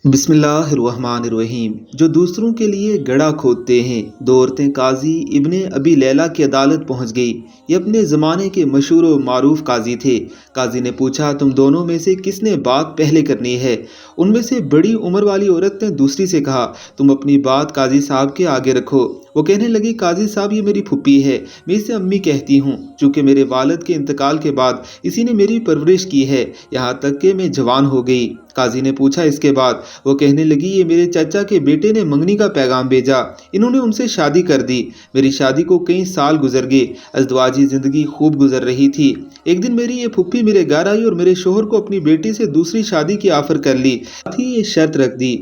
बिस्मिल्लाहिर्रहमानिर्रहीम। जो दूसरों के लिए गड़ा खोदते हैं। दो औरतें काजी इब्ने अबी लैला की अदालत पहुंच गई। ये अपने ज़माने के मशहूर व मारूफ काजी थे। काजी ने पूछा, तुम दोनों में से किसने बात पहले करनी है। उनमें से बड़ी उम्र वाली औरत ने दूसरी से कहा, तुम अपनी बात काजी साहब के आगे रखो। वो कहने लगी, काजी साहब ये मेरी फुप्पी है, मैं इसे अम्मी कहती हूँ, चूँकि मेरे वालिद के इंतकाल के बाद इसी ने मेरी परवरिश की है, यहाँ तक कि मैं जवान हो गई। काजी ने पूछा, इसके बाद। वो कहने लगी, ये मेरे चाचा के बेटे ने मंगनी का पैगाम भेजा, इन्होंने उनसे शादी कर दी। मेरी शादी को कई साल गुजर गए, अज़दवाजी ज़िंदगी खूब गुजर रही थी। एक दिन मेरी ये फुप्पी मेरे घर आई और मेरे शोहर को अपनी बेटी से दूसरी शादी की ऑफर कर ली। साथ ही ये शर्त रख दी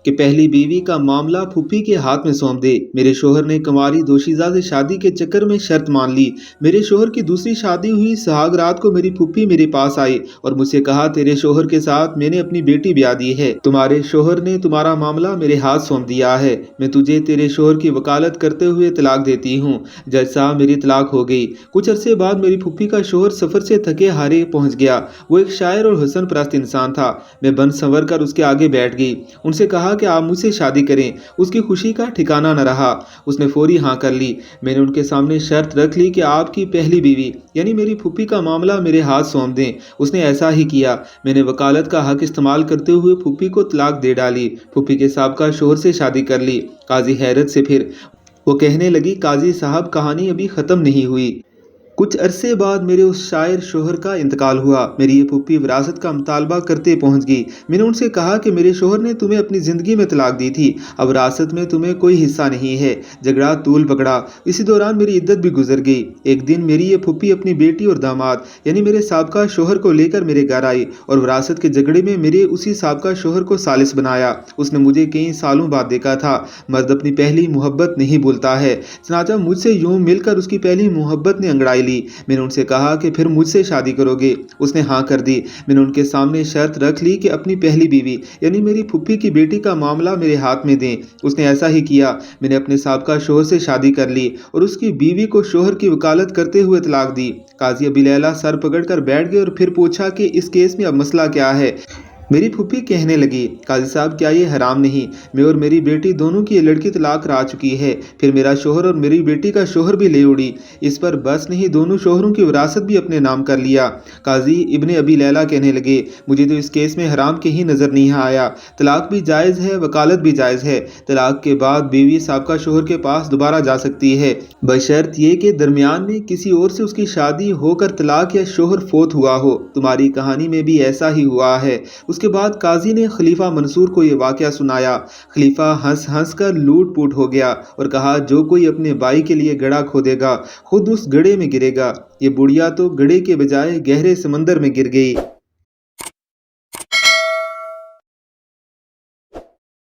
कि पहली बीवी का मामला फुप्पी के हाथ में सौंप दे। मेरे शोहर ने कुंवारी दोशीज़ा से शादी के चक्कर में शर्त मान ली। मेरे शोहर की दूसरी शादी हुई सुहाग रात को मेरी फुप्पी मेरे पास आई और मुझसे कहा, तेरे शोहर के साथ मैंने अपनी बेटी ब्याह दी है, तुम्हारे शोहर ने तुम्हारा मामला मेरे हाथ सौंप दिया है, मैं तुझे तेरे शोहर की वकालत करते हुए तलाक देती हूँ। जज साहब, मेरी तलाक हो गई। कुछ अरसे बाद मेरी फुप्पी का शोहर सफ़र से थके हारे पहुँच गया। वो एक शायर और हसन परस्त इंसान था। मैं बन संवर कर उसके आगे बैठ गई। उनसे कहा कि आप मुझसे शादी करें। उसकी खुशी का ठिकाना न रहा। उसने फौरी हाँ कर ली। मैंने उनके सामने शर्त रख ली कि आपकी पहली बीवी यानी मेरी फुप्पी का मामला मेरे हाथ सौंप दें। उसने ऐसा ही किया। मैंने वकालत का हक इस्तेमाल करते हुए फुप्पी को तलाक दे डाली। फुप्पी के साबका शोहर से शादी कर ली। काजी हैरत से फिर वो कहने लगी, काजी साहब, कहानी अभी ख़त्म नहीं हुई। कुछ अरसे बाद मेरे उस शायर शोहर का इंतकाल हुआ। मेरी ये फुप्पी विरासत का मुतालबा करते पहुंच गई। मैंने उनसे कहा कि मेरे शोहर ने तुम्हें अपनी ज़िंदगी में तलाक दी थी, अब विरासत में तुम्हें कोई हिस्सा नहीं है। झगड़ा तूल पकड़ा। इसी दौरान मेरी इद्दत भी गुजर गई। एक दिन मेरी ये फुप्पी अपनी बेटी और दामाद यानी मेरे साबका शोहर को लेकर मेरे घर आई और विरासत के झगड़े में मेरे उसी साबका शोहर को सालिस बनाया। उसने मुझे कई सालों बाद देखा था। मर्द अपनी पहली मोहब्बत नहीं भूलता है। चनाचा मुझसे यूं मिलकर उसकी पहली मोहब्बत ने अंगड़ाई ली। मैंने उनसे कहा कि फिर मुझसे शादी करोगे। उसने हाँ कर दी। मैंने उनके सामने शर्त रख ली कि अपनी पहली बीवी यानी मेरी फुप्पी की बेटी का मामला मेरे हाथ में दें। उसने ऐसा ही किया। मैंने अपने साबका शोहर से शादी कर ली और उसकी बीवी को शोहर की वकालत करते हुए तलाक दी। काजी अबी लैला सर पकड़कर बैठ गए और फिर पूछा कि इस केस में अब मसला क्या है। मेरी फुप्पी कहने लगी, काजी साहब, क्या ये हराम नहीं? मैं और मेरी बेटी दोनों की ये लड़की तलाक करा चुकी है, फिर मेरा शोहर और मेरी बेटी का शोहर भी ले उड़ी। इस पर बस नहीं, दोनों शोहरों की विरासत भी अपने नाम कर लिया। काजी इब्ने अबी लैला कहने लगे, मुझे तो इस केस में हराम के ही नज़र नहीं आया। तलाक भी जायज़ है, वकालत भी जायज़ है। तलाक के बाद बीवी साबका शोहर के पास दोबारा जा सकती है, बशर्त ये कि दरमियान में किसी और से उसकी शादी होकर तलाक या शोहर फोत हुआ हो। तुम्हारी कहानी में भी ऐसा ही हुआ है। उसके बाद काजी ने खलीफा मंसूर को यह वाक़या सुनाया। खलीफा हंस हंस कर लूट पुट हो गया और कहा, जो कोई अपने भाई के लिए गड़ा खोदेगा खुद उस गड्ढे में गिरेगा। ये बुढ़िया तो गड्ढे के बजाय गहरे समंदर में गिर गई।